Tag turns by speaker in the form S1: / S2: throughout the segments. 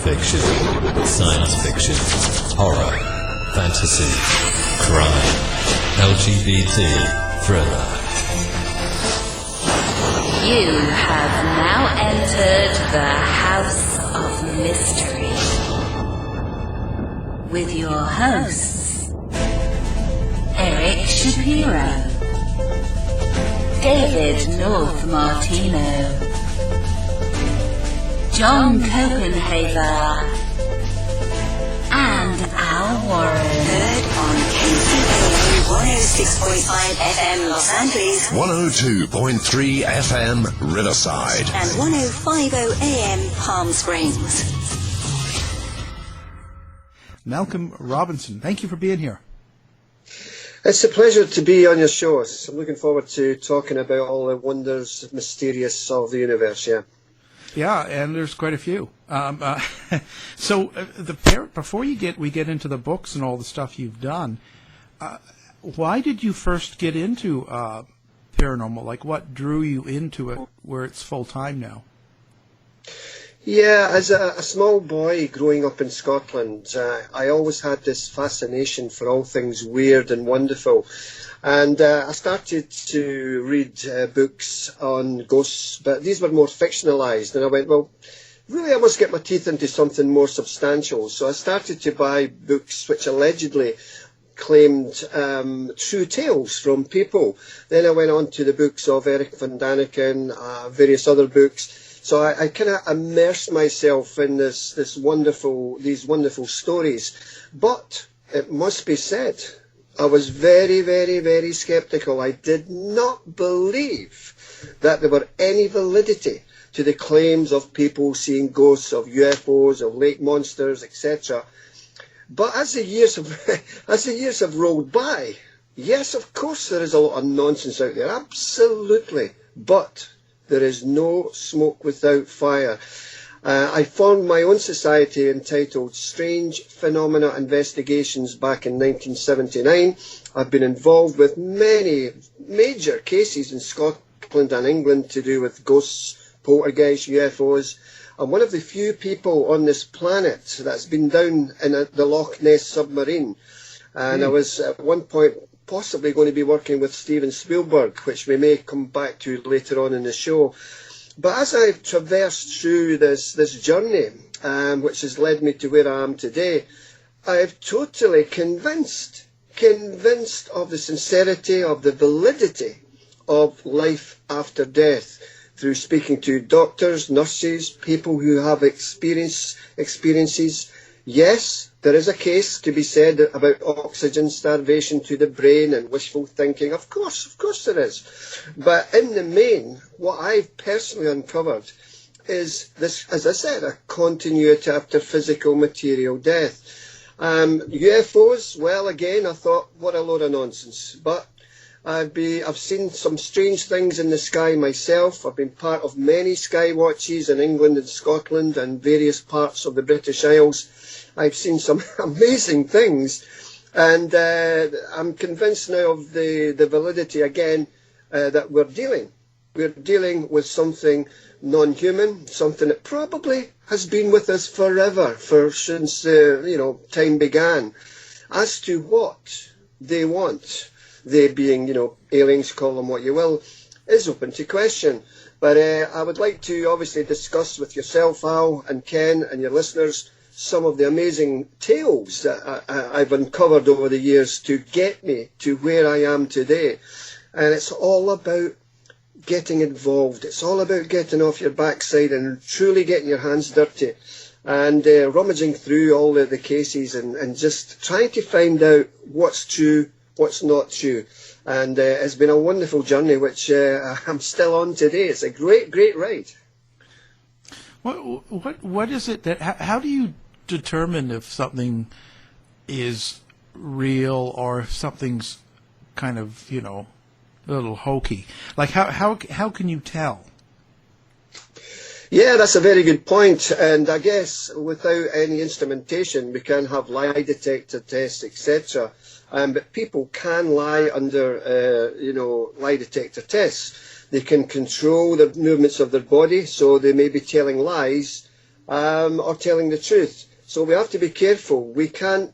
S1: fiction, science fiction, horror, fantasy, crime, LGBT, thriller.
S2: You have now entered the House of Mystery with your hosts, Eric Shapiro, David North Martino, John Copenhaver, and Al Warren. Heard on KCAA 106.5 FM Los Angeles,
S3: 102.3 FM Riverside,
S2: and 105.0 AM Palm Springs.
S4: Malcolm Robinson, thank you for being here.
S5: It's a pleasure to be on your show. I'm looking forward to talking about all the wonders, mysterious of the universe, yeah.
S4: Yeah, and there's quite a few. Before we get into the books and all the stuff you've done, why did you first get into paranormal? Like, what drew you into it where it's full-time now?
S5: Yeah, as a small boy growing up in Scotland, I always had this fascination for all things weird and wonderful. And I started to read books on ghosts, but these were more fictionalised. And I went, well, really I must get my teeth into something more substantial. So I started to buy books which allegedly claimed true tales from people. Then I went on to the books of Eric von Daniken, various other books. So I kind of immersed myself in these wonderful stories. But it must be said, I was very, very, very sceptical. I did not believe that there were any validity to the claims of people seeing ghosts, of UFOs, of lake monsters, etc. But as the years have rolled by, yes, of course there is a lot of nonsense out there, absolutely. But there is no smoke without fire. I formed my own society entitled Strange Phenomena Investigations back in 1979. I've been involved with many major cases in Scotland and England to do with ghosts, poltergeists, UFOs. I'm one of the few people on this planet that's been down in the Loch Ness submarine. And I was at one point possibly going to be working with Steven Spielberg, which we may come back to later on in the show. But as I've traversed through this journey, which has led me to where I am today, I've totally convinced of the sincerity, of the validity of life after death through speaking to doctors, nurses, people who have experiences. Yes, there is a case to be said about oxygen starvation to the brain and wishful thinking. Of course there is. But in the main, what I've personally uncovered is this, as I said, a continuity after physical material death. UFOs, well, again, I thought, what a load of nonsense. But I've seen some strange things in the sky myself. I've been part of many sky watches in England and Scotland and various parts of the British Isles. I've seen some amazing things, and I'm convinced now of the validity again that we're dealing with something non-human, something that probably has been with us forever, since time began. As to what they want, they being aliens, call them what you will, is open to question. But I would like to obviously discuss with yourself, Al, and Ken, and your listeners, some of the amazing tales that I've uncovered over the years to get me to where I am today. And it's all about getting involved. It's all about getting off your backside and truly getting your hands dirty and rummaging through all the cases and just trying to find out what's true, what's not true. And it's been a wonderful journey, which I'm still on today. It's a great, great ride.
S4: What is it that, how do you determine if something is real or if something's kind of, a little hokey? Like, how can you tell?
S5: Yeah, that's a very good point. And I guess without any instrumentation, we can have lie detector tests, etc. But people can lie under, lie detector tests. They can control the movements of their body, so they may be telling lies or telling the truth. So we have to be careful. We can't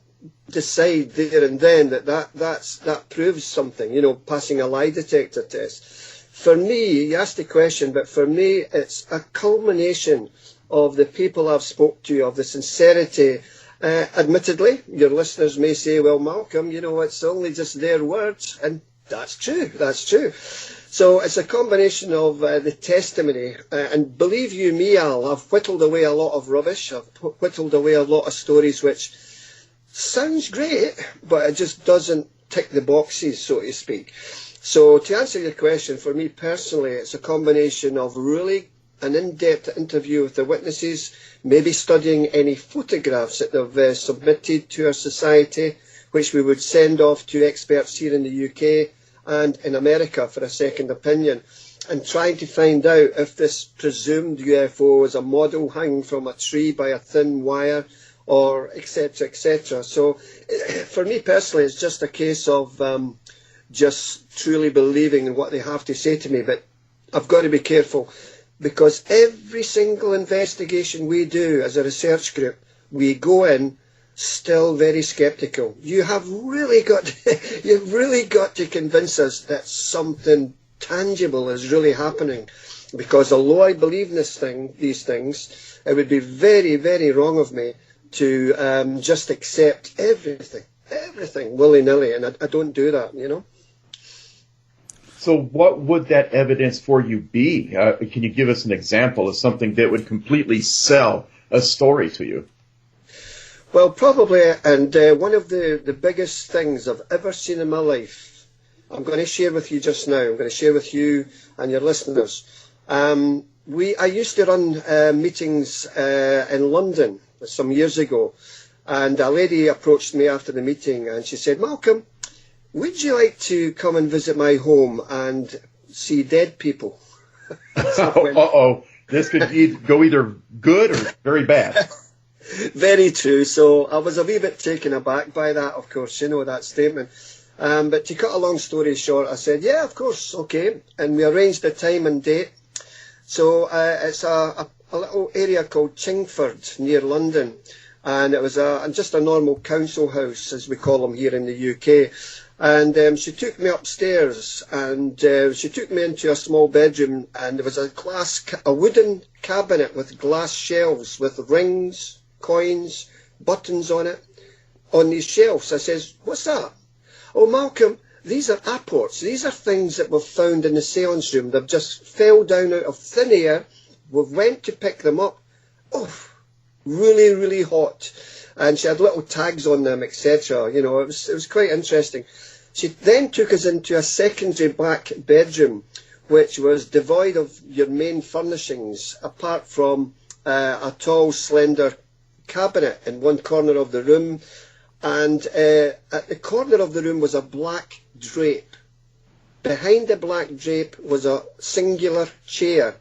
S5: decide there and then that proves something, you know, passing a lie detector test. For me, you asked the question, but for me, it's a culmination of the people I've spoke to, of the sincerity. Admittedly, your listeners may say, well, Malcolm, you know, it's only just their words, and that's true, that's true. So it's a combination of the testimony, and believe you me, Al, I've whittled away a lot of rubbish, I've whittled away a lot of stories which sounds great, but it just doesn't tick the boxes, so to speak. So to answer your question, for me personally, it's a combination of really an in-depth interview with the witnesses, maybe studying any photographs that they've submitted to our society, which we would send off to experts here in the UK and in America for a second opinion, and trying to find out if this presumed UFO is a model hanging from a tree by a thin wire, or etc., etc. So for me personally, it's just a case of just truly believing in what they have to say to me. But I've got to be careful, because every single investigation we do as a research group, we go in still very sceptical. You've really got to convince us that something tangible is really happening, because although I believe in these things, it would be very, very wrong of me to just accept everything willy-nilly, and I don't do that, you know.
S6: So what would that evidence for you be? Can you give us an example of something that would completely sell a story to you?
S5: Well, probably, and one of the biggest things I've ever seen in my life, I'm going to share with you just now. I'm going to share with you and your listeners. I used to run meetings in London some years ago, and a lady approached me after the meeting, and she said, Malcolm, would you like to come and visit my home and see dead people?
S6: This could go either good or very bad.
S5: Very true. So I was a wee bit taken aback by that, of course, you know, that statement. But to cut a long story short, I said, yeah, of course, okay. And we arranged a time and date. So it's a little area called Chingford near London. And it was just a normal council house, as we call them here in the UK. And she took me upstairs, and she took me into a small bedroom, and there was a wooden cabinet with glass shelves with rings, coins, buttons on it, on these shelves. I says, what's that? Oh, Malcolm, these are apports. These are things that we've found in the seance room. They've just fell down out of thin air. We've went to pick them up. Oh, really, really hot. And she had little tags on them, etc. You know, it was quite interesting. She then took us into a secondary back bedroom, which was devoid of your main furnishings, apart from a tall, slender cabinet in one corner of the room. And at the corner of the room was a black drape. Behind the black drape was a singular chair.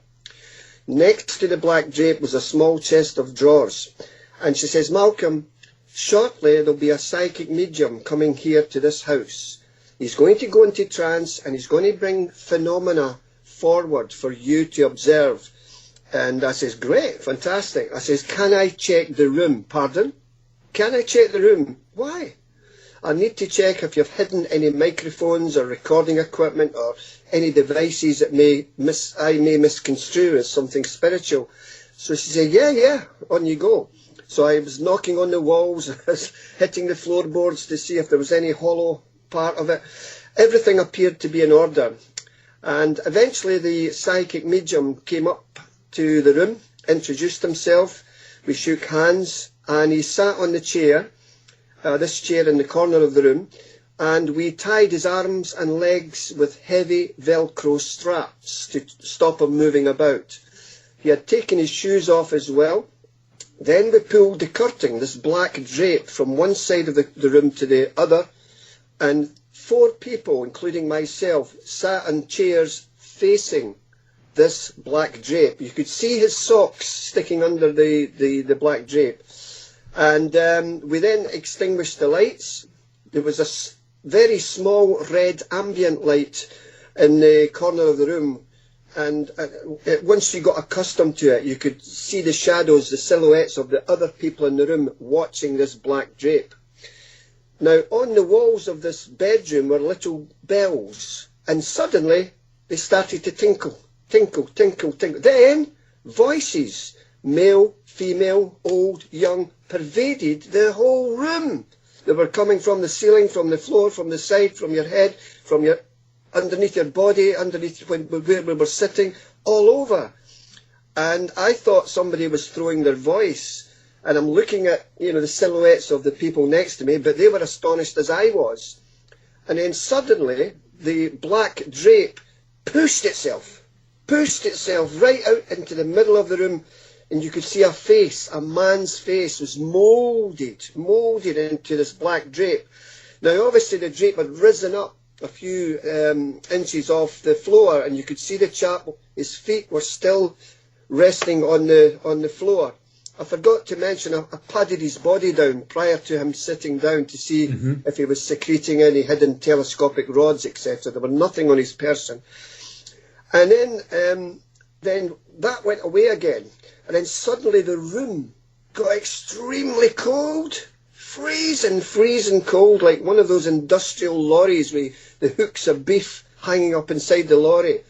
S5: Next to the black drape was a small chest of drawers. And she says, Malcolm, shortly there'll be a psychic medium coming here to this house. He's going to go into trance, and he's going to bring phenomena forward for you to observe. And I says, great, fantastic. I says, can I check the room? Pardon? Can I check the room? Why? I need to check if you've hidden any microphones or recording equipment or any devices that I may misconstrue as something spiritual. So she said, yeah, on you go. So I was knocking on the walls, I was hitting the floorboards to see if there was any hollow part of it. Everything appeared to be in order. And eventually the psychic medium came up to the room, introduced himself, we shook hands, and he sat on the chair, this chair in the corner of the room, and we tied his arms and legs with heavy Velcro straps to stop him moving about. He had taken his shoes off as well. Then we pulled the curtain, this black drape, from one side of the room to the other, and 4 people, including myself, sat on chairs facing this black drape. You could see his socks sticking under the black drape. And we then extinguished the lights. There was a very small red ambient light in the corner of the room, and once you got accustomed to it, you could see the shadows, the silhouettes of the other people in the room watching this black drape. Now, on the walls of this bedroom were little bells, and suddenly they started to tinkle, tinkle, tinkle, tinkle. Then voices, male, female, old, young, pervaded the whole room. They were coming from the ceiling, from the floor, from the side, from your head, from your underneath your body, underneath where we were sitting, all over. And I thought somebody was throwing their voice. And I'm looking at, the silhouettes of the people next to me, but they were astonished as I was. And then suddenly, the black drape pushed itself right out into the middle of the room, and you could see a face, a man's face, was moulded into this black drape. Now, obviously, the drape had risen up a few inches off the floor, and you could see the chap, his feet were still resting on the floor. I forgot to mention, I padded his body down prior to him sitting down to see if he was secreting any hidden telescopic rods, etc. There was nothing on his person. And then that went away again. And then suddenly the room got extremely cold. Freezing cold, like one of those industrial lorries with the hooks of beef hanging up inside the lorry.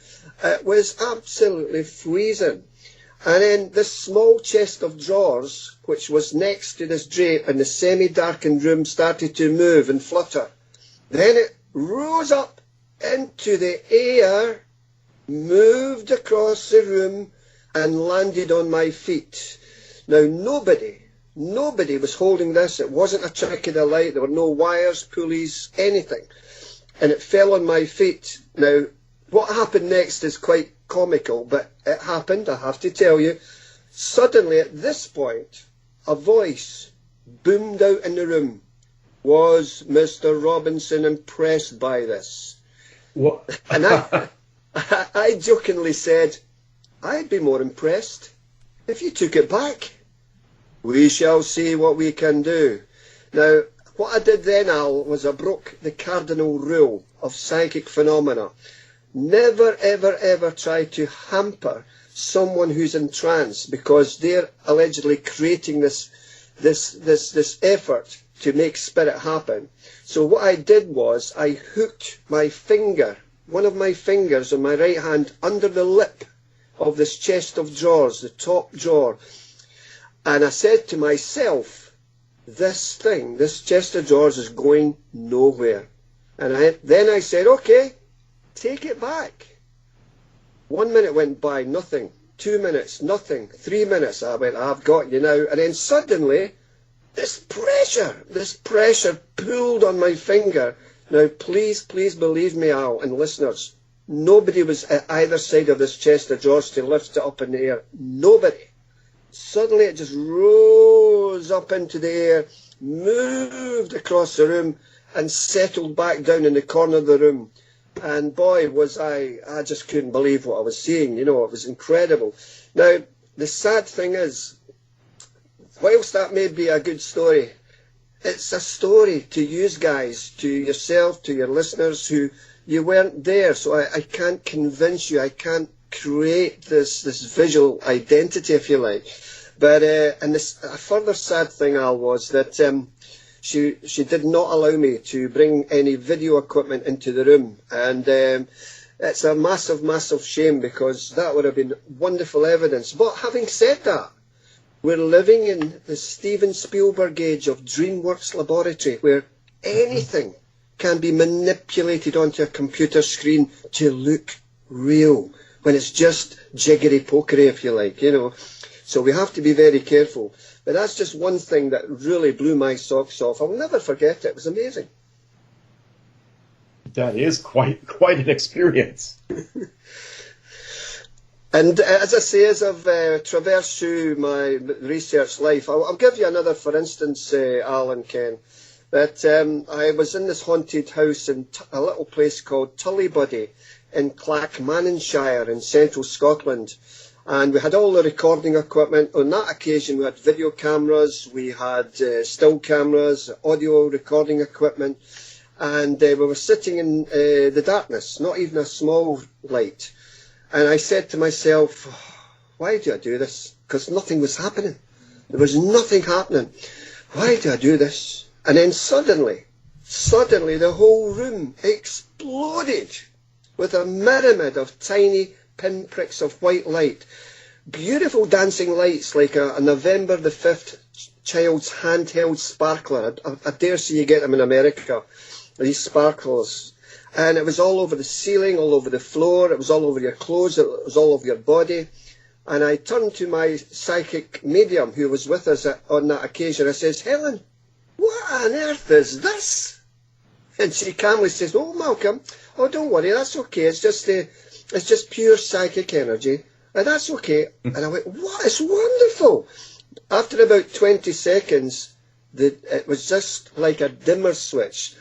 S5: It was absolutely freezing. And then this small chest of drawers, which was next to this drape in the semi-darkened room, started to move and flutter. Then it rose up into the air, moved across the room, and landed on my feet. Now, nobody was holding this. It wasn't a trick of the light. There were no wires, pulleys, anything. And it fell on my feet. Now, what happened next is quite comical, but it happened, I have to tell you. Suddenly, at this point, a voice boomed out in the room. Was Mr. Robinson impressed by this? What? And I jokingly said, I'd be more impressed if you took it back. We shall see what we can do. Now, what I did then, Al, was I broke the cardinal rule of psychic phenomena. Never, ever, ever try to hamper someone who's in trance, because they're allegedly creating this effort to make spirit happen. So what I did was I hooked my finger, one of my fingers on my right hand, under the lip of this chest of drawers, the top drawer. And I said to myself, this chest of drawers is going nowhere. And then I said, okay, take it back. 1 minute went by, nothing. 2 minutes, nothing. 3 minutes, I went, I've got you now. And then suddenly, this pressure pulled on my finger. Now, please believe me, Al, and listeners, nobody was at either side of this chest of drawers to lift it up in the air. Nobody. Suddenly it just rose up into the air, moved across the room, and settled back down in the corner of the room. And boy, was I just couldn't believe what I was seeing. It was incredible. Now, the sad thing is, whilst that may be a good story, it's a story to you guys, to yourself, to your listeners who you weren't there. So I can't convince you, I can't create this visual identity, if you like. But and a further sad thing, Al, was that she did not allow me to bring any video equipment into the room, and it's a massive shame, because that would have been wonderful evidence. But having said that, we're living in the Steven Spielberg age of DreamWorks laboratory, where anything can be manipulated onto a computer screen to look real, when it's just jiggery-pokery, if you like, So we have to be very careful. But that's just one thing that really blew my socks off. I'll never forget it. It was amazing.
S6: That is quite an experience.
S5: And as I say, as I've traversed through my research life, I'll give you another, for instance, Al and Ken, that I was in this haunted house in a little place called Tullibody in Clackmannanshire in central Scotland. And we had all the recording equipment. On that occasion, we had video cameras, we had still cameras, audio recording equipment, and we were sitting in the darkness, not even a small light. And I said to myself, why do I do this? Because nothing was happening. There was nothing happening. Why do I do this? And then suddenly the whole room exploded with a myriad of tiny pinpricks of white light. Beautiful dancing lights like a November the 5th child's handheld sparkler. I dare say you get them in America, these sparklers. And it was all over the ceiling, all over the floor, it was all over your clothes, it was all over your body. And I turned to my psychic medium who was with us on that occasion. I says, Helen, what on earth is this? And she calmly says, oh, Malcolm, oh, don't worry, that's okay. It's just pure psychic energy. And that's okay. And I went, what? It's wonderful. After about 20 seconds, it was just like a dimmer switch.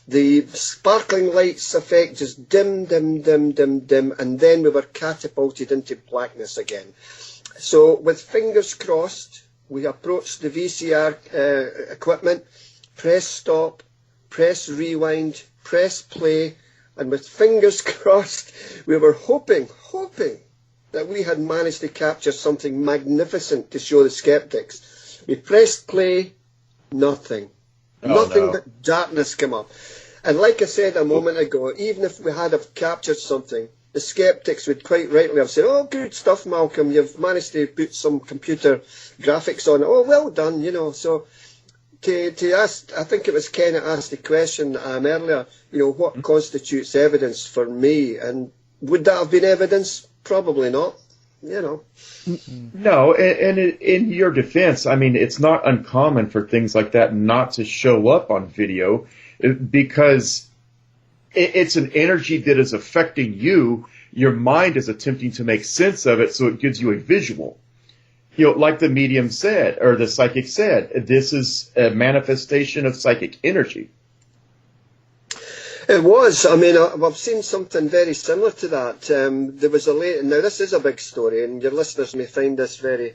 S5: The sparkling lights effect just dim, dim, dim, dim, dim, and then we were catapulted into blackness again. So with fingers crossed, we approached the VCR equipment, press stop, press rewind, press play, and with fingers crossed, we were hoping that we had managed to capture something magnificent to show the skeptics. We pressed play, nothing. Nothing but darkness came up. And like I said a moment ago, even if we had have captured something, the skeptics would quite rightly have said, oh, good stuff, Malcolm, you've managed to put some computer graphics on it. Oh, well done, you know. So to ask, I think it was Ken that asked the question earlier, you know, what constitutes evidence for me? And would that have been evidence? Probably not, you know.
S6: No, and in your defense, I mean, it's not uncommon for things like that not to show up on video because it's an energy that is affecting you. Your mind is attempting to make sense of it, so it gives you a visual. You know, like the medium said, or the psychic said, this is a manifestation of psychic energy.
S5: It was. I mean, I've seen something very similar to that. There was a lady, now this is a big story, and your listeners may find this very,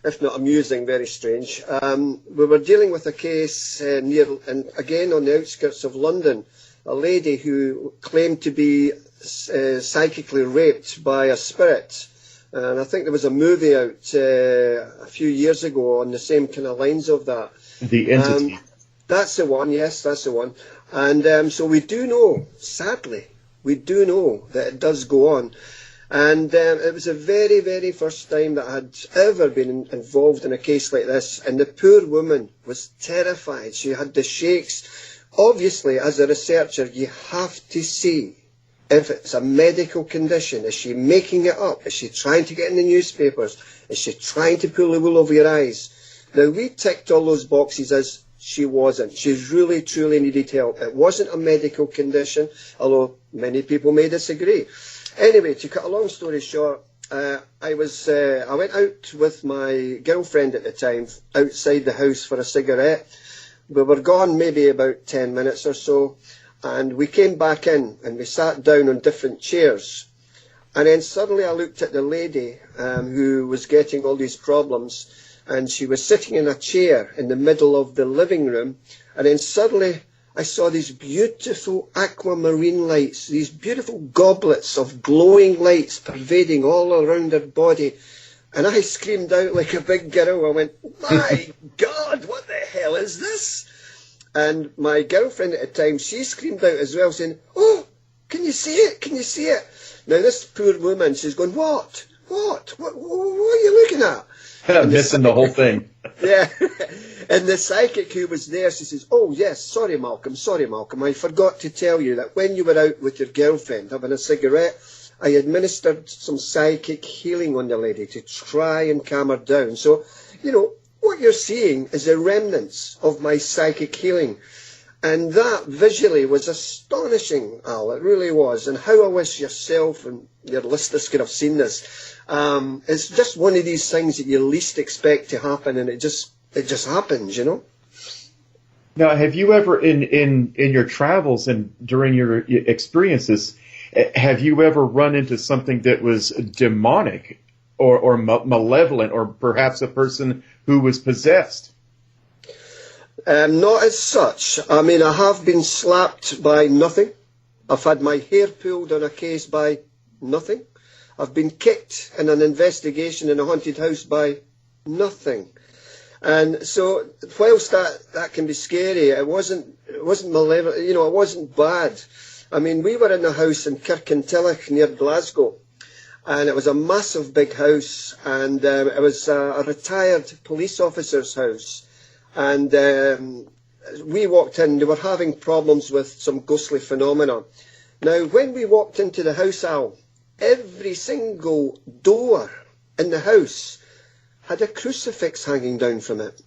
S5: if not amusing, very strange. We were dealing with a case near, and again on the outskirts of London, a lady who claimed to be psychically raped by a spirit. And I think there was a movie out a few years ago on the same kind of lines of that.
S6: The Entity.
S5: That's the one, yes, that's the one. And so we do know, sadly, we do know that it does go on. And it was the very, very first time that I had ever been involved in a case like this. And the poor woman was terrified. She had the shakes. Obviously, as a researcher, you have to see if it's a medical condition. Is she making it up? Is she trying to get in the newspapers? Is she trying to pull the wool over your eyes? Now, we ticked all those boxes as she wasn't. She really, truly needed help. It wasn't a medical condition, although many people may disagree. Anyway, to cut a long story short, I went out with my girlfriend at the time, outside the house for a cigarette. We were gone maybe about 10 minutes or so, and we came back in, and we sat down on different chairs. And then suddenly I looked at the lady who was getting all these problems, and she was sitting in a chair in the middle of the living room, and then suddenly I saw these beautiful aquamarine lights, these beautiful goblets of glowing lights pervading all around her body. And I screamed out like a big girl. I went, my God, what the hell is this? And my girlfriend at the time, she screamed out as well, saying, oh, can you see it? Can you see it? Now this poor woman, she's going, what? What are you looking at?
S6: Missing the whole thing.
S5: Yeah. And the psychic who was there, she says, oh, yes, sorry, Malcolm, I forgot to tell you that when you were out with your girlfriend having a cigarette, I administered some psychic healing on the lady to try and calm her down. So, you know, what you're seeing is the remnants of my psychic healing. And that visually was astonishing, Al. It really was. And how I wish yourself and your listeners could have seen this. It's just one of these things that you least expect to happen, and it just happens, you know.
S6: Now, have you ever, in your travels and during your experiences, have you ever run into something that was demonic or malevolent, or perhaps a person who was possessed?
S5: Not as such. I mean, I have been slapped by nothing. I've had my hair pulled on a case by nothing. I've been kicked in an investigation in a haunted house by nothing. And so, whilst that can be scary, it wasn't malevolent, it wasn't bad. I mean, we were in a house in Kirkintilloch near Glasgow, and it was a massive big house, and it was a retired police officer's house. And we walked in, they were having problems with some ghostly phenomena. Now, when we walked into the house, Al, every single door in the house had a crucifix hanging down from it.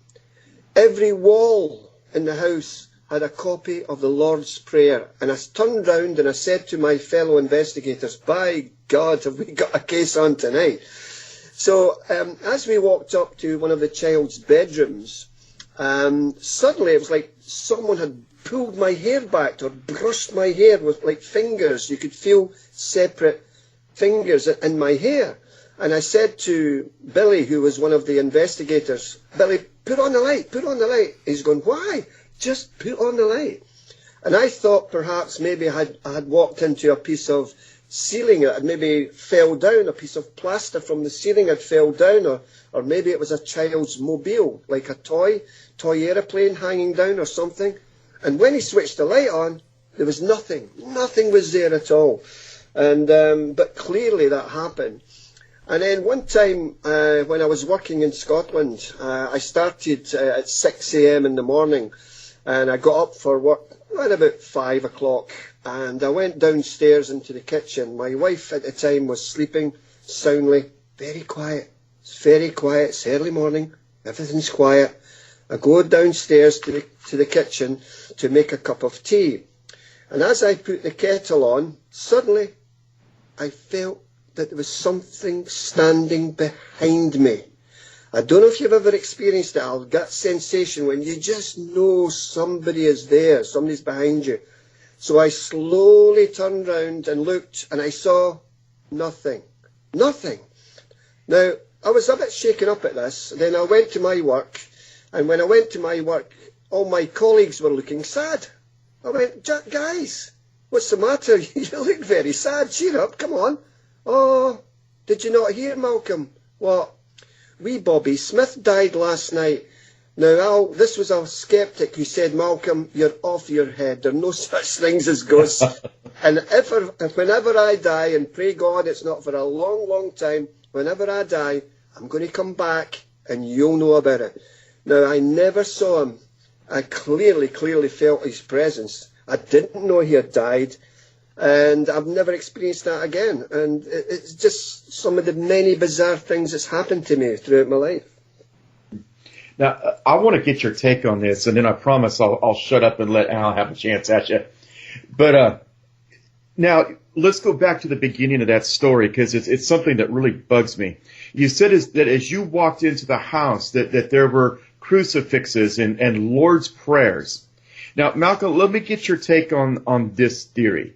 S5: Every wall in the house had a copy of the Lord's Prayer. And I turned round and I said to my fellow investigators, by God, have we got a case on tonight? So as we walked up to one of the child's bedrooms, suddenly it was like someone had pulled my hair back or brushed my hair with like fingers. You could feel separate fingers in my hair. And I said to Billy, who was one of the investigators, Billy, put on the light, put on the light. He's going, why? Just put on the light. And I thought perhaps maybe I had walked into a piece of ceiling, it had maybe fell down, a piece of plaster from the ceiling had fell down, or maybe it was a child's mobile, like a toy aeroplane hanging down or something. And when he switched the light on, there was nothing. Nothing was there at all. And but clearly that happened. And then one time when I was working in Scotland, I started at 6 a.m. in the morning, and I got up for work at about 5 o'clock, and I went downstairs into the kitchen. My wife at the time was sleeping soundly, very quiet. It's very quiet, it's early morning, everything's quiet. I go downstairs to the kitchen to make a cup of tea. And as I put the kettle on, suddenly I felt that there was something standing behind me. I don't know if you've ever experienced that gut sensation when you just know somebody is there, somebody's behind you. So I slowly turned round and looked, and I saw nothing. Nothing. Now, I was a bit shaken up at this. Then I went to my work, and when I went to my work, all my colleagues were looking sad. I went, guys, what's the matter? You look very sad. Cheer up, come on. Oh, did you not hear, Malcolm? What? Wee Bobby Smith died last night. Now, Al, this was a skeptic who said, Malcolm, you're off your head. There are no such things as ghosts. And whenever I die, and pray God it's not for a long, long time, whenever I die, I'm going to come back and you'll know about it. Now, I never saw him. I clearly felt his presence. I didn't know he had died. And I've never experienced that again. And it's just some of the many bizarre things that's happened to me throughout my life.
S6: Now, I want to get your take on this, and then I promise I'll shut up and let Al have a chance at you. But now, let's go back to the beginning of that story, because it's something that really bugs me. You said that as you walked into the house that there were crucifixes and Lord's prayers. Now, Malcolm, let me get your take on this theory.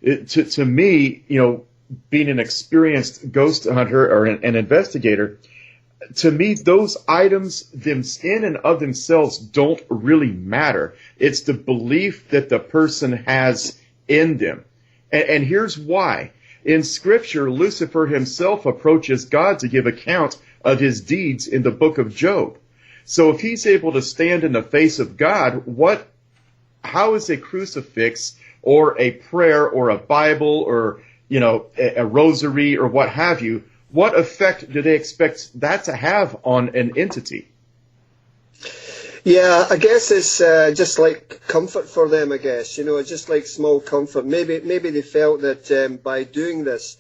S6: To me, being an experienced ghost hunter or an investigator, to me, those items in and of themselves don't really matter. It's the belief that the person has in them. And here's why. In Scripture, Lucifer himself approaches God to give account of his deeds in the book of Job. So if he's able to stand in the face of God, how is a crucifix or a prayer or a Bible or, a rosary or what have you, what effect do they expect that to have on an entity?
S5: Yeah, I guess it's just like comfort for them, I guess, just like small comfort. Maybe they felt that by doing this,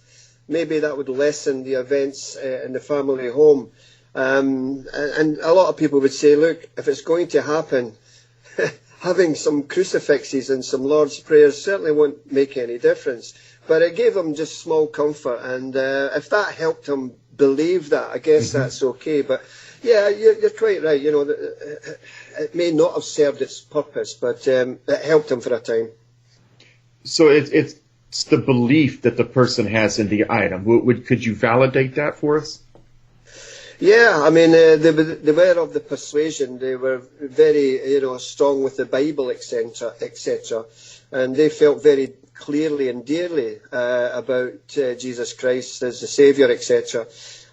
S5: maybe that would lessen the events in the family home. And a lot of people would say, look, if it's going to happen, having some crucifixes and some Lord's prayers certainly won't make any difference. But it gave them just small comfort, and if that helped them believe that, I guess that's okay. But yeah, you're quite right. It may not have served its purpose, but it helped them for a time. So
S6: it's the belief that the person has in the item. Could you validate that for us?
S5: Yeah, I mean, they were of the persuasion. They were very, strong with the Bible, etc., and they felt very clearly and dearly about Jesus Christ as the Saviour, etc.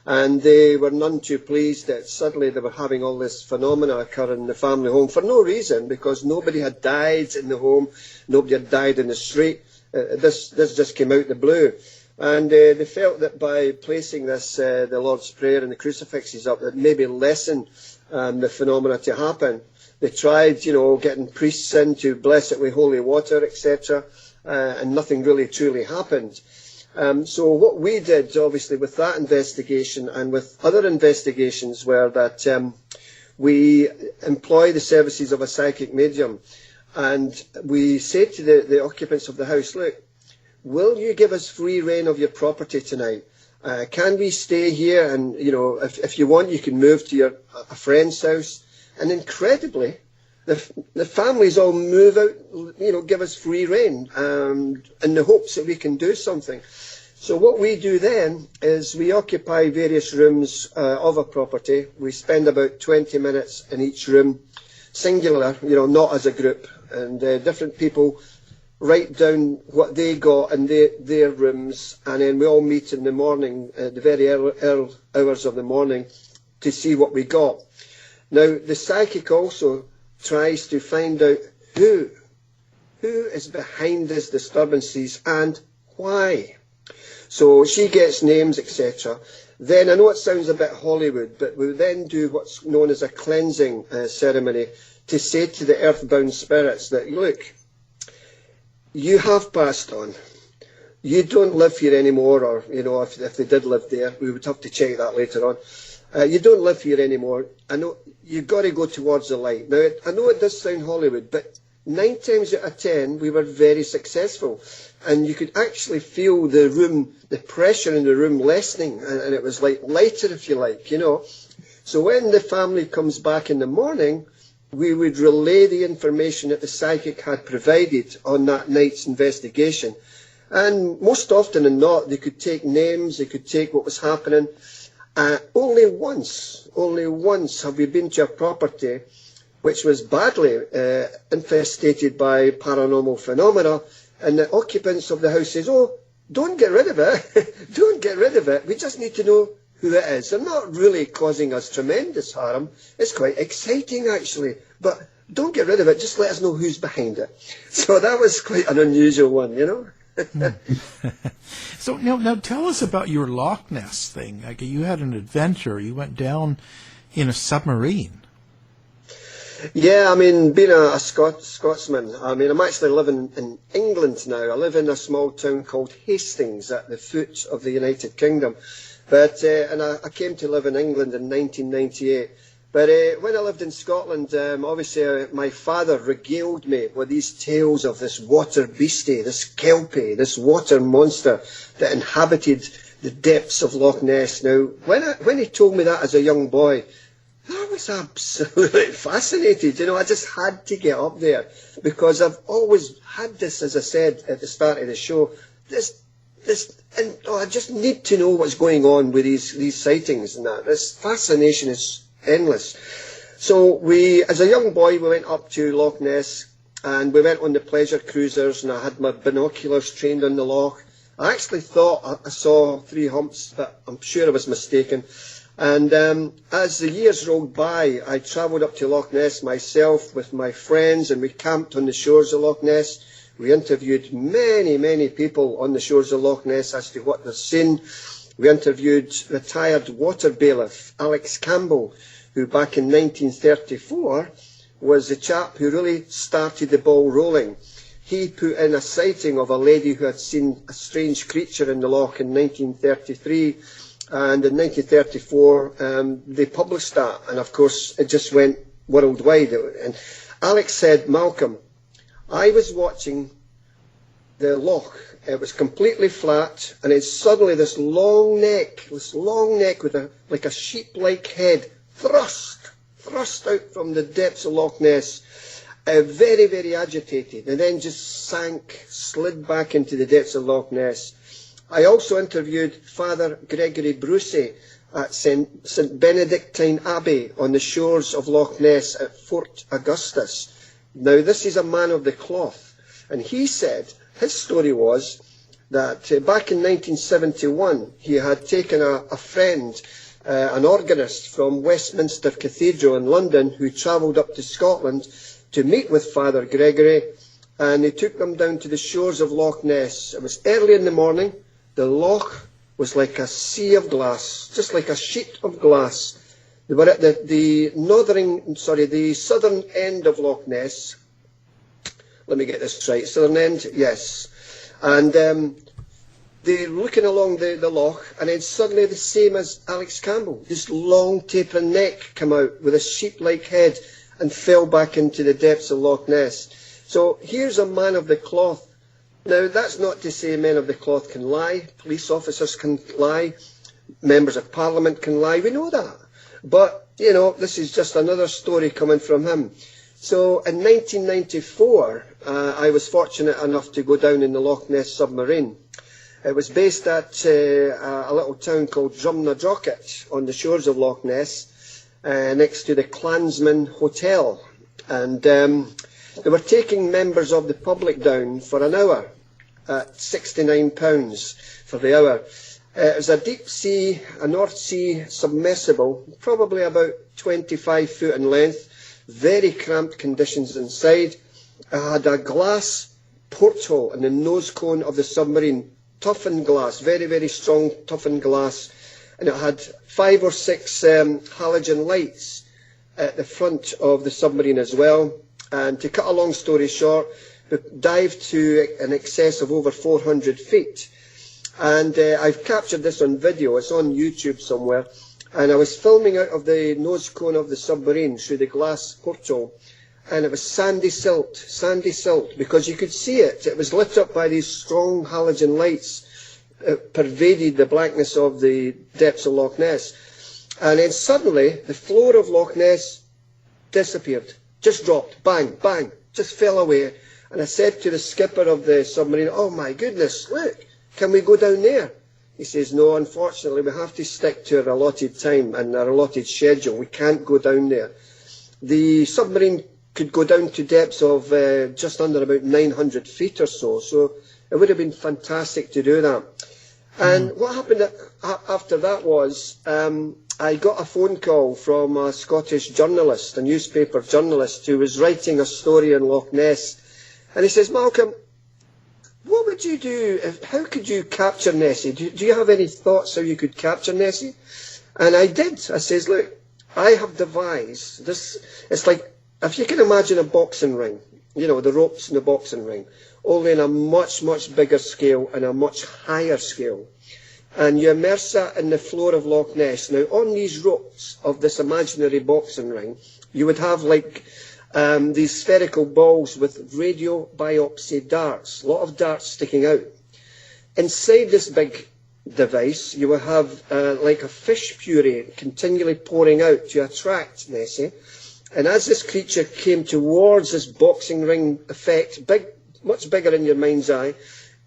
S5: And they were none too pleased that suddenly they were having all this phenomena occur in the family home for no reason, because nobody had died in the home, nobody had died in the street. This just came out of the blue. And they felt that by placing this, the Lord's Prayer and the crucifixes up, that maybe lessen the phenomena to happen. They tried, getting priests in to bless it with holy water, etc., and nothing really truly happened. So what we did, obviously, with that investigation and with other investigations were that we employ the services of a psychic medium, and we said to the occupants of the house, look, will you give us free rein of your property tonight? Can we stay here? And, if you want, you can move to a friend's house. And incredibly, the families all move out, give us free rein, in the hopes that we can do something. So what we do then is we occupy various rooms of a property. We spend about 20 minutes in each room, singular, not as a group. And different people write down what they got in their rooms, and then we all meet in the morning, the very early hours of the morning, to see what we got. Now, the psychic also tries to find out who is behind these disturbances and why. So she gets names, etc. Then, I know it sounds a bit Hollywood, but we then do what's known as a cleansing ceremony to say to the earthbound spirits that, look, you have passed on. You don't live here anymore, or, if they did live there, we would have to check that later on. You don't live here anymore. I know you've got to go towards the light. Now, I know it does sound Hollywood, but 9 times out of 10, we were very successful. And you could actually feel the pressure in the room lessening, and it was like lighter, if you like, So when the family comes back in the morning, we would relay the information that the psychic had provided on that night's investigation. And most often than not, they could take names, they could take what was happening. Only once have we been to a property which was badly infested by paranormal phenomena, and the occupants of the house says, oh, don't get rid of it, don't get rid of it, we just need to know who it is. They're not really causing us tremendous harm, it's quite exciting actually, but don't get rid of it, just let us know who's behind it. So that was quite an unusual one,
S4: So now tell us about your Loch Ness thing. Like, you had an adventure. You went down in a submarine.
S5: Yeah, being a Scotsman, I'm actually living in England now. I live in a small town called Hastings at the foot of the United Kingdom. But and I came to live in England in 1998. But when I lived in Scotland, obviously my father regaled me with these tales of this water beastie, this kelpie, this water monster that inhabited the depths of Loch Ness. Now, when he told me that as a young boy, I was absolutely fascinated. I just had to get up there because I've always had this, as I said at the start of the show, and I just need to know what's going on with these sightings and that. This fascination is endless. So as a young boy, we went up to Loch Ness and we went on the pleasure cruisers, and I had my binoculars trained on the loch. I actually thought I saw 3 humps, but I'm sure I was mistaken. And as the years rolled by, I travelled up to Loch Ness myself with my friends, and we camped on the shores of Loch Ness. We interviewed many, many people on the shores of Loch Ness as to what they've seen. We interviewed retired water bailiff Alex Campbell, who back in 1934 was the chap who really started the ball rolling. He put in a sighting of a lady who had seen a strange creature in the loch in 1933, and in 1934 they published that, and of course it just went worldwide. And Alex said, Malcolm, I was watching the loch. It was completely flat, and it's suddenly this long neck with like a sheep-like head thrust out from the depths of Loch Ness, very, very agitated, and then just slid back into the depths of Loch Ness. I also interviewed Father Gregory Brucey at St Benedictine Abbey on the shores of Loch Ness at Fort Augustus. Now, this is a man of the cloth, and he said His story was that back in 1971, he had taken a friend, an organist from Westminster Cathedral in London, who travelled up to Scotland to meet with Father Gregory, and he took them down to the shores of Loch Ness. It was early in the morning. The loch was like a sea of glass, just like a sheet of glass. They were at the southern end of Loch Ness. Let me get this right. Southern end, yes. And they're looking along the loch, and then suddenly the same as Alex Campbell, this long tapering neck came out with a sheep-like head and fell back into the depths of Loch Ness. So here's a man of the cloth. Now, that's not to say men of the cloth can lie, police officers can lie, members of parliament can lie, we know that. But, you know, this is just another story coming from him. So in 1994, I was fortunate enough to go down in the Loch Ness submarine. It was based at a little town called Drumnadrochit on the shores of Loch Ness, next to the Clansman Hotel. And they were taking members of the public down for an hour at £69 for the hour. It was a deep sea, a North Sea submersible, probably about 25 foot in length, very cramped conditions inside. It had a glass porthole in the nose cone of the submarine, toughened glass, very, very strong toughened glass. And it had 5 or 6 halogen lights at the front of the submarine as well. And to cut a long story short, we dived to an excess of over 400 feet. And I've captured this on video. It's on YouTube somewhere. And I was filming out of the nose cone of the submarine through the glass porthole. And it was sandy silt, because you could see it. It was lit up by these strong halogen lights. It pervaded the blackness of the depths of Loch Ness. And then suddenly, the floor of Loch Ness disappeared. Just dropped, bang, bang, just fell away. And I said to the skipper of the submarine, "Oh my goodness, look, can we go down there?" He says, "No, unfortunately, we have to stick to our allotted time and our allotted schedule. We can't go down there." The submarine could go down to depths of just under about 900 feet or so, so it would have been fantastic to do that. And what happened after that was I got a phone call from a Scottish journalist, a newspaper journalist, who was writing a story on Loch Ness. And he says, "Malcolm, what would you do? How could you capture Nessie? Do you have any thoughts how you could capture Nessie?" And I did. I says, "Look, I have devised this. It's like, if you can imagine a boxing ring, you know, the ropes in the boxing ring, only on a much, much bigger scale and a much higher scale. And you immerse that in the floor of Loch Ness. Now, on these ropes of this imaginary boxing ring, you would have like these spherical balls with radio biopsy darts, a lot of darts sticking out. Inside this big device, you will have like a fish puree continually pouring out to attract Nessie. And as this creature came towards this boxing ring effect, big, much bigger in your mind's eye,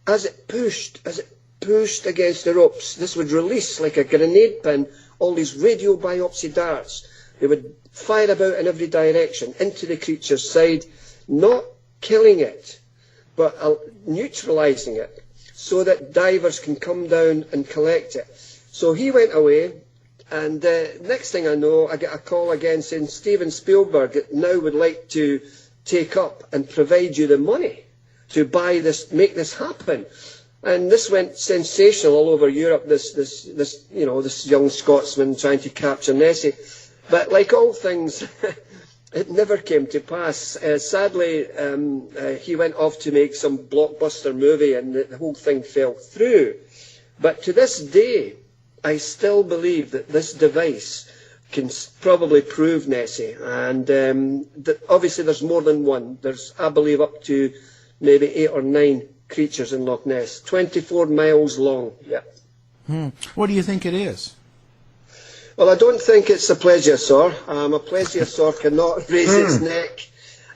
S5: as it pushed against the ropes, this would release like a grenade pin all these radio biopsy darts. They would fire about in every direction into the creature's side, not killing it, but neutralising it, so that divers can come down and collect it. So he went away, and next thing I know, I get a call again saying Steven Spielberg now would like to take up and provide you the money to buy this, make this happen. And this went sensational all over Europe, this young Scotsman trying to capture Nessie. But like all things, it never came to pass. Sadly, he went off to make some blockbuster movie, and the whole thing fell through. But to this day, I still believe that this device can probably prove Nessie. And obviously there's more than one. There's, I believe, up to maybe 8 or 9 creatures in Loch Ness, 24 miles long. Yeah.
S4: What do you think it is?
S5: Well, I don't think it's a plesiosaur. A plesiosaur cannot raise its neck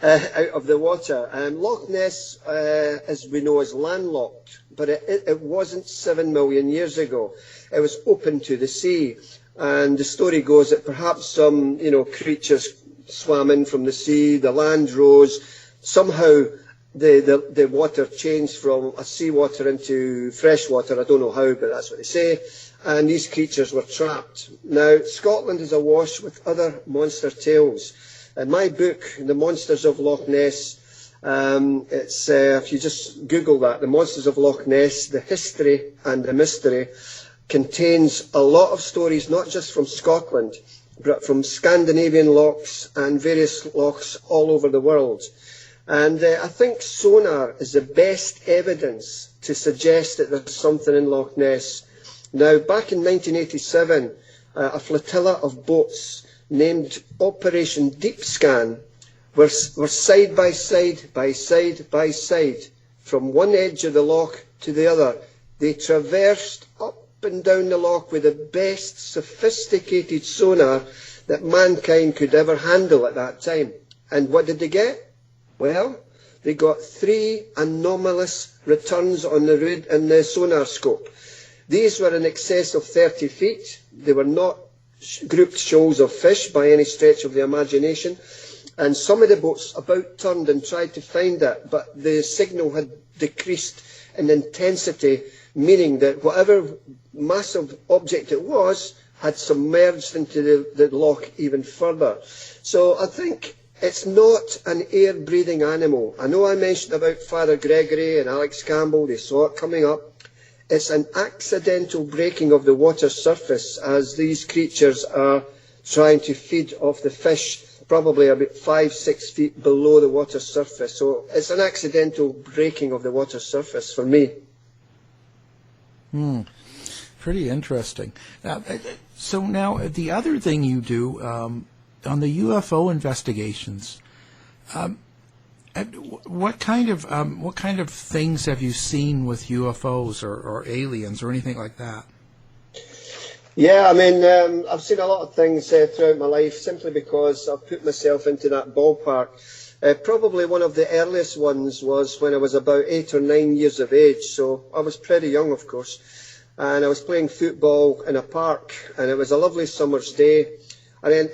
S5: out of the water. Loch Ness, as we know, is landlocked, but it wasn't 7 million years ago. It was open to the sea, and the story goes that perhaps some, creatures swam in from the sea. The land rose. Somehow, the water changed from a seawater into fresh water. I don't know how, but that's what they say. And these creatures were trapped. Now, Scotland is awash with other monster tales. In my book, The Monsters of Loch Ness, it's if you just Google that, The Monsters of Loch Ness, the history and the mystery, contains a lot of stories, not just from Scotland, but from Scandinavian lochs and various lochs all over the world. And I think sonar is the best evidence to suggest that there's something in Loch Ness. Now, back in 1987, a flotilla of boats named Operation Deep Scan were side by side, from one edge of the loch to the other. They traversed up and down the loch with the best sophisticated sonar that mankind could ever handle at that time. And what did they get? Well, they got 3 anomalous returns on the sonar scope. These were in excess of 30 feet. They were not grouped shoals of fish by any stretch of the imagination. And some of the boats about turned and tried to find it, but the signal had decreased in intensity, meaning that whatever massive object it was had submerged into the loch even further. So I think it's not an air-breathing animal. I know I mentioned about Father Gregory and Alex Campbell, they saw it coming up. It's an accidental breaking of the water surface as these creatures are trying to feed off the fish, probably about 5-6 feet below the water surface. So it's an accidental breaking of the water surface for me.
S4: Pretty interesting. So now the other thing you do on the UFO investigations, what kind of things have you seen with UFOs or aliens or anything like that?
S5: Yeah, I mean, I've seen a lot of things throughout my life simply because I've put myself into that ballpark. Probably one of the earliest ones was when I was about 8 or 9 years of age, so I was pretty young, of course. And I was playing football in a park, and it was a lovely summer's day. And then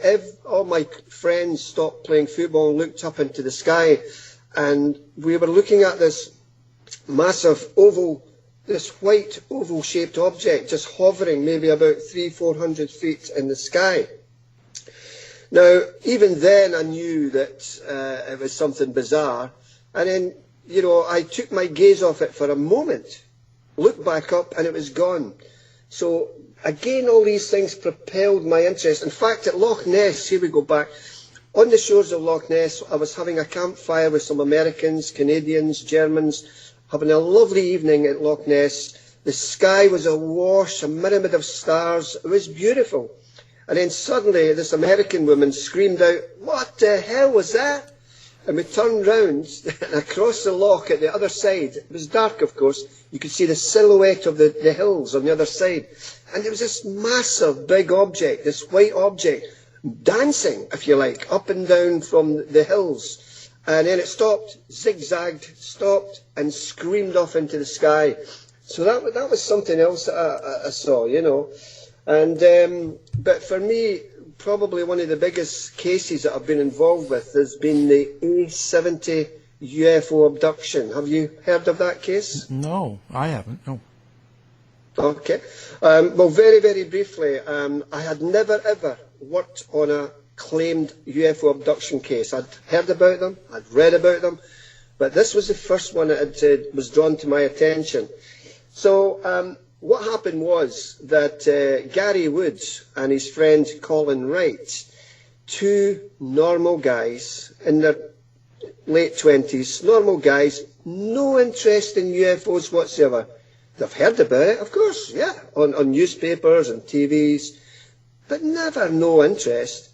S5: all my friends stopped playing football and looked up into the sky, and we were looking at this massive this white oval-shaped object just hovering maybe about 300-400 feet in the sky. Now, even then I knew that it was something bizarre, and then, you know, I took my gaze off it for a moment, looked back up, and it was gone. So again, all these things propelled my interest. In fact, at Loch Ness, here we go back, on the shores of Loch Ness, I was having a campfire with some Americans, Canadians, Germans, having a lovely evening at Loch Ness. The sky was awash, a myriad of stars. It was beautiful. And then suddenly this American woman screamed out, "What the hell was that?" And we turned round, and across the loch at the other side, it was dark of course, you could see the silhouette of the hills on the other side. And there was this massive big object, this white object, dancing, if you like, up and down from the hills. And then it stopped, zigzagged, stopped, and screamed off into the sky. So that was something else that I saw, you know. And but for me, probably one of the biggest cases that I've been involved with has been the A70 UFO abduction. Have you heard of that case?
S4: No, I haven't, no.
S5: Okay. Well, very, very briefly, I had never, ever worked on a claimed UFO abduction case. I'd heard about them, I'd read about them, but this was the first one that was drawn to my attention. So what happened was that Gary Woods and his friend Colin Wright, 2 normal guys in their late 20s, normal guys, no interest in UFOs whatsoever. They've heard about it, of course, yeah, on newspapers and TVs, but never no interest.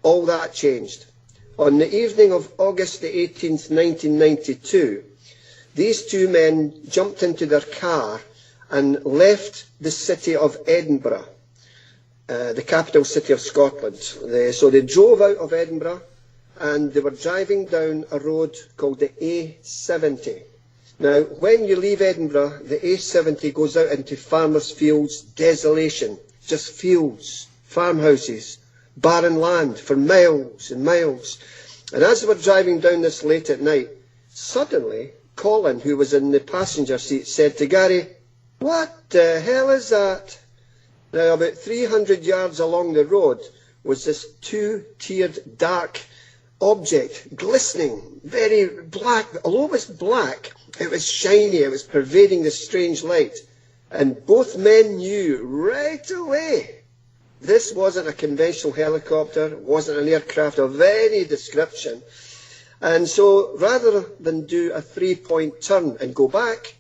S5: All that changed. On the evening of August the 18th, 1992, these 2 men jumped into their car and left the city of Edinburgh, the capital city of Scotland. So they drove out of Edinburgh and they were driving down a road called the A70. Now, when you leave Edinburgh, the A70 goes out into farmers' fields, desolation, just fields, farmhouses, barren land for miles and miles. And as they were driving down this late at night, Suddenly, Colin, who was in the passenger seat, said to Gary, "What the hell is that?" Now, about 300 yards along the road was this two-tiered dark object, glistening, very black. Although it was black, it was shiny, it was pervading this strange light. And both men knew right away this wasn't a conventional helicopter, it wasn't an aircraft of any description. And so, rather than do a 3-point turn and go back,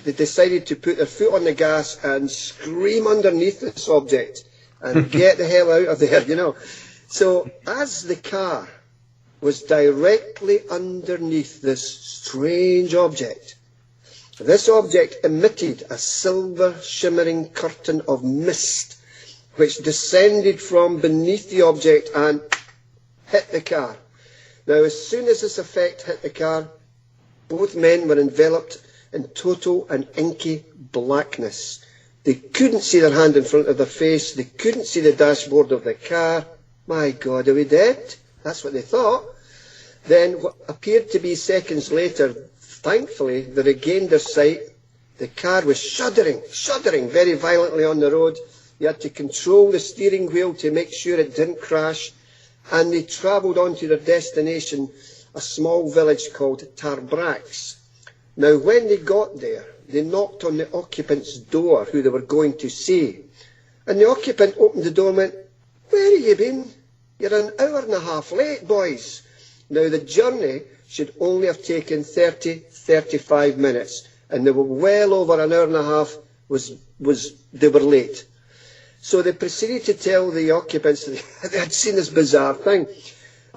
S5: they decided to put their foot on the gas and scream underneath this object and get the hell out of there, you know. So, as the car was directly underneath this strange object, this object emitted a silver shimmering curtain of mist which descended from beneath the object and hit the car. Now, as soon as this effect hit the car, both men were enveloped in total and inky blackness. They couldn't see their hand in front of their face. They couldn't see the dashboard of the car. My God, are we dead? That's what they thought. Then, what appeared to be seconds later, thankfully, they regained their sight. The car was shuddering very violently on the road. You had to control the steering wheel to make sure it didn't crash. And they travelled on to their destination, a small village called Tarbrax. Now, when they got there, they knocked on the occupant's door, who they were going to see. And the occupant opened the door and went, "Where have you been? You're an hour and a half late, boys." Now, the journey should only have taken 35 minutes, and they were well over an hour and a half they were late. So they proceeded to tell the occupants that they had seen this bizarre thing.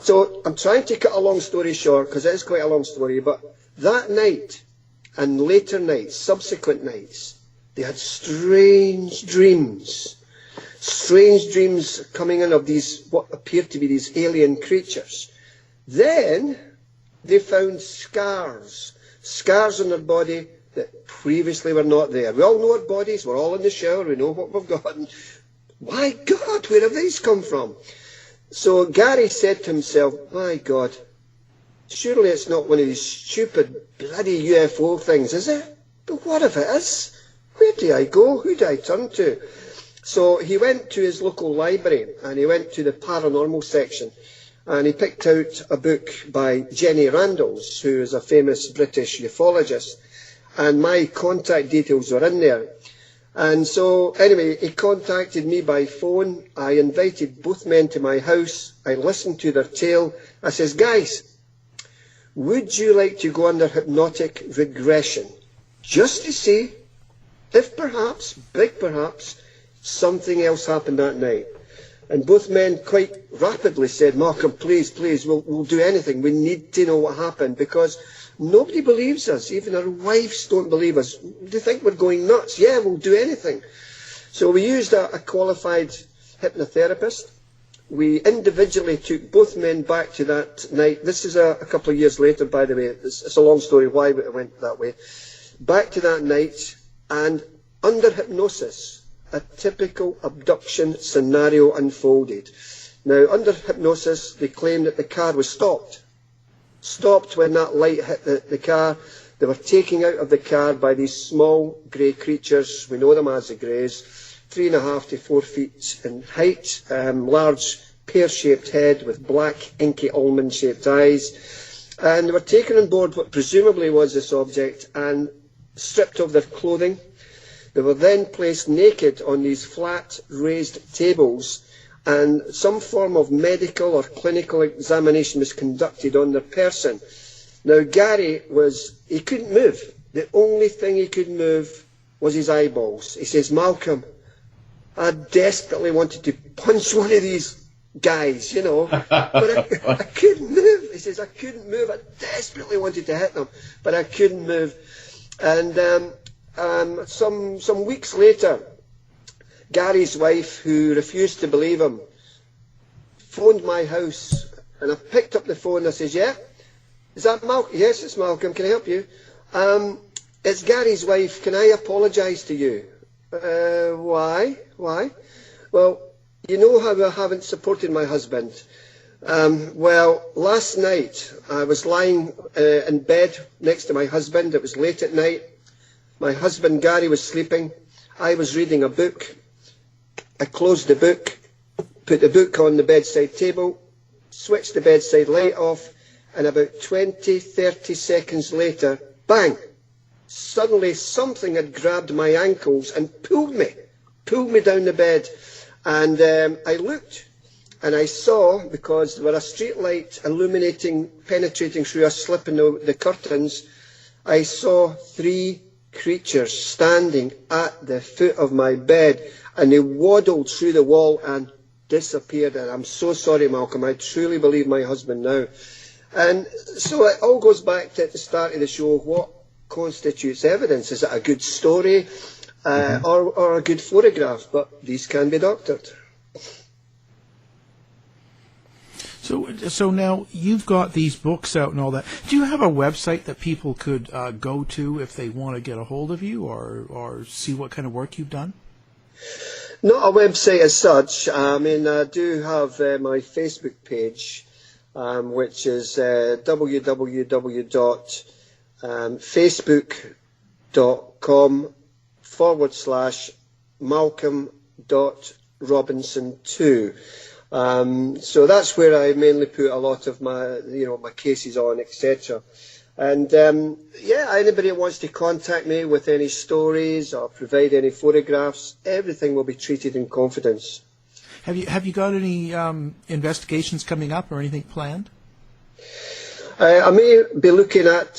S5: So I'm trying to cut a long story short, because it is quite a long story, but that night and later nights, subsequent nights, they had strange dreams coming in of these, what appeared to be these alien creatures. Then they found scars on their body that previously were not there. We all know our bodies, we're all in the shower, we know what we've got. And my God, where have these come from? So Gary said to himself, my God, surely it's not one of these stupid bloody UFO things, is it? But what if it is? Where do I go? Who do I turn to? So he went to his local library and he went to the paranormal section and he picked out a book by Jenny Randalls, who is a famous British ufologist, and my contact details were in there. And so, anyway, he contacted me by phone. I invited both men to my house. I listened to their tale. I says, guys, would you like to go under hypnotic regression? Just to see if perhaps, big perhaps, something else happened that night. And both men quite rapidly said, Malcolm, please, we'll do anything. We need to know what happened, because nobody believes us. Even our wives don't believe us. They think we're going nuts. Yeah, we'll do anything. So we used a qualified hypnotherapist. We individually took both men back to that night. This is a couple of years later, by the way. It's a long story why it went that way. Back to that night, and under hypnosis, a typical abduction scenario unfolded. Now, under hypnosis, they claimed that the car was stopped when that light hit the car. They were taken out of the car by these small grey creatures. We know them as the greys, 3.5 to 4 feet in height, large pear-shaped head with black, inky almond-shaped eyes. And they were taken on board what presumably was this object and stripped of their clothing. They were then placed naked on these flat, raised tables, and some form of medical or clinical examination was conducted on their person. Now, Gary he couldn't move. The only thing he could move was his eyeballs. He says, Malcolm, I desperately wanted to punch one of these guys, you know, but I couldn't move. He says, I couldn't move. I desperately wanted to hit them, but I couldn't move. And some weeks later, Gary's wife, who refused to believe him, phoned my house, and I picked up the phone and I says, yeah, is that Malcolm? Yes, it's Malcolm, can I help you? It's Gary's wife, can I apologise to you? Why? Well, you know how I haven't supported my husband. Well, last night I was lying in bed next to my husband. It was late at night. My husband Gary was sleeping. I was reading a book. I closed the book, put the book on the bedside table, switched the bedside light off, and about 20, 30 seconds later, bang! Suddenly something had grabbed my ankles and pulled me down the bed. And I looked, and I saw, because there was a street light illuminating, penetrating through a slip in the curtains, I saw 3 creatures standing at the foot of my bed, and they waddled through the wall and disappeared. And I'm so sorry, Malcolm, I truly believe my husband now. And so it all goes back to the start of the show. What constitutes evidence? Is it a good story or a good photograph? But these can be doctored.
S4: So now you've got these books out and all that. Do you have a website that people could go to if they want to get a hold of you or see what kind of work you've done?
S5: Not a website as such. I mean, I do have my Facebook page, which is www.facebook.com/Malcolm.Robinson2. So that's where I mainly put a lot of my, my cases on, etc. And anybody who wants to contact me with any stories or provide any photographs, everything will be treated in confidence.
S4: Have you got any investigations coming up or anything planned?
S5: I may be looking at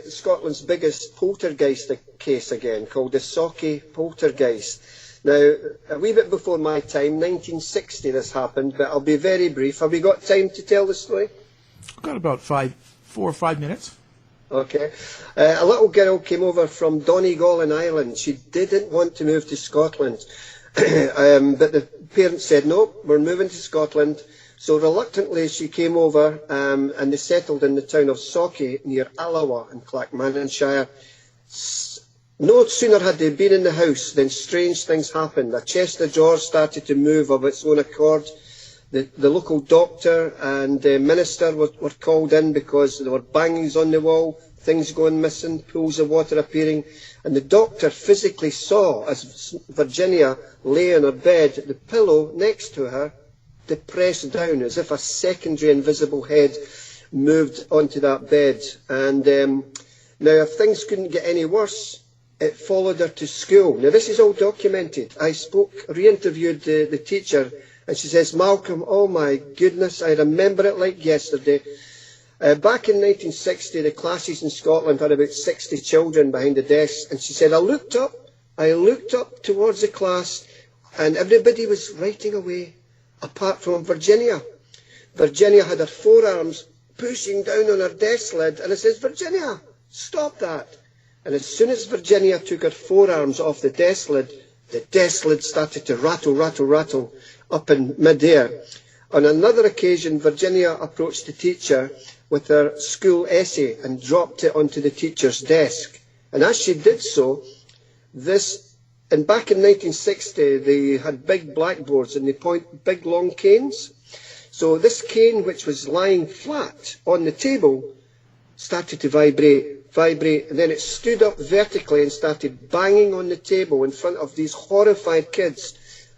S5: Scotland's biggest poltergeist case again, called the Socky poltergeist. Now, a wee bit before my time, 1960 this happened, but I'll be very brief. Have we got time to tell the story?
S4: I've got about 4 or 5 minutes.
S5: Okay. A little girl came over from Donegal in Ireland. She didn't want to move to Scotland. But the parents said, no, we're moving to Scotland. So reluctantly she came over and they settled in the town of Socky near Alloa in Clackmannanshire. No sooner had they been in the house than strange things happened. A chest of drawers started to move of its own accord. The local doctor and the minister were called in because there were bangings on the wall, things going missing, pools of water appearing. And the doctor physically saw, as Virginia lay in her bed, the pillow next to her depressed down as if a secondary invisible head moved onto that bed. And now if things couldn't get any worse, it followed her to school. Now this is all documented. I re-interviewed the teacher, and she says, Malcolm, oh my goodness, I remember it like yesterday. Back in 1960, the classes in Scotland had about 60 children behind the desks, and she said, I looked up towards the class, and everybody was writing away, apart from Virginia. Virginia had her forearms pushing down on her desk lid, and I says, Virginia, stop that. And as soon as Virginia took her forearms off the desk lid started to rattle up in mid-air. On another occasion, Virginia approached the teacher with her school essay and dropped it onto the teacher's desk. And as she did so, back in 1960, they had big blackboards and they point big long canes. So this cane, which was lying flat on the table, started to vibrate, and then it stood up vertically and started banging on the table in front of these horrified kids.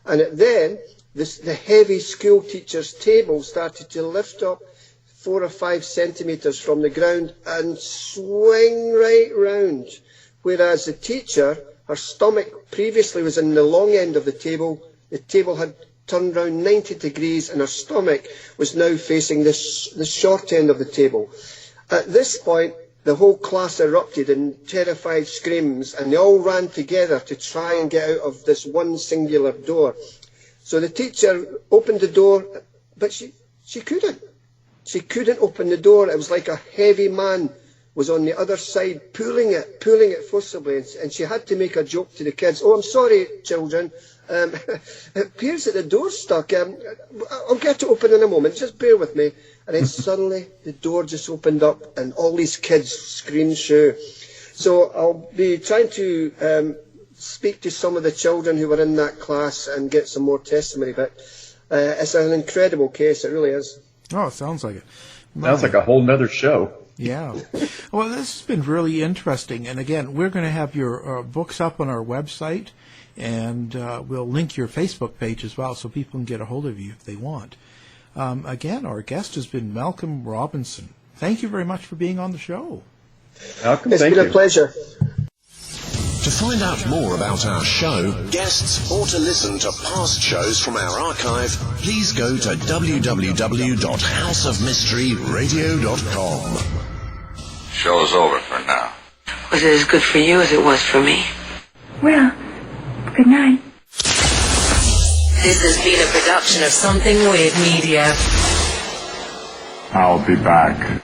S5: And then the heavy school teacher's table started to lift up 4 or 5 centimetres from the ground and swing right round. Whereas the teacher, her stomach previously was in the long end of the table had turned round 90 degrees and her stomach was now facing the short end of the table. At this point, the whole class erupted in terrified screams and they all ran together to try and get out of this one singular door. So the teacher opened the door, but she couldn't. She couldn't open the door. It was like a heavy man was on the other side, pulling it forcibly, and she had to make a joke to the kids. Oh, I'm sorry, children. It appears that the door's stuck. I'll get it open in a moment. Just bear with me. And then suddenly the door just opened up and all these kids screamed shoo. So I'll be trying to speak to some of the children who were in that class and get some more testimony. But it's an incredible case. It really is.
S4: Oh, it sounds like it.
S6: Sounds like a whole nother show.
S4: Yeah. Well, this has been really interesting. And again, we're going to have your books up on our website, and we'll link your Facebook page as well so people can get a hold of you if they want. Again, our guest has been Malcolm Robinson. Thank you very much for being on the show.
S6: Malcolm,
S5: It's
S6: thank
S5: been
S6: you.
S5: a pleasure.
S3: To find out more about our show, guests, or to listen to past shows from our archive, please go to www.houseofmysteryradio.com.
S7: Show's over for now.
S2: Was it as good for you as it was for me?
S8: Well, good night.
S2: This has been a production of Something Weird Media.
S7: I'll be back.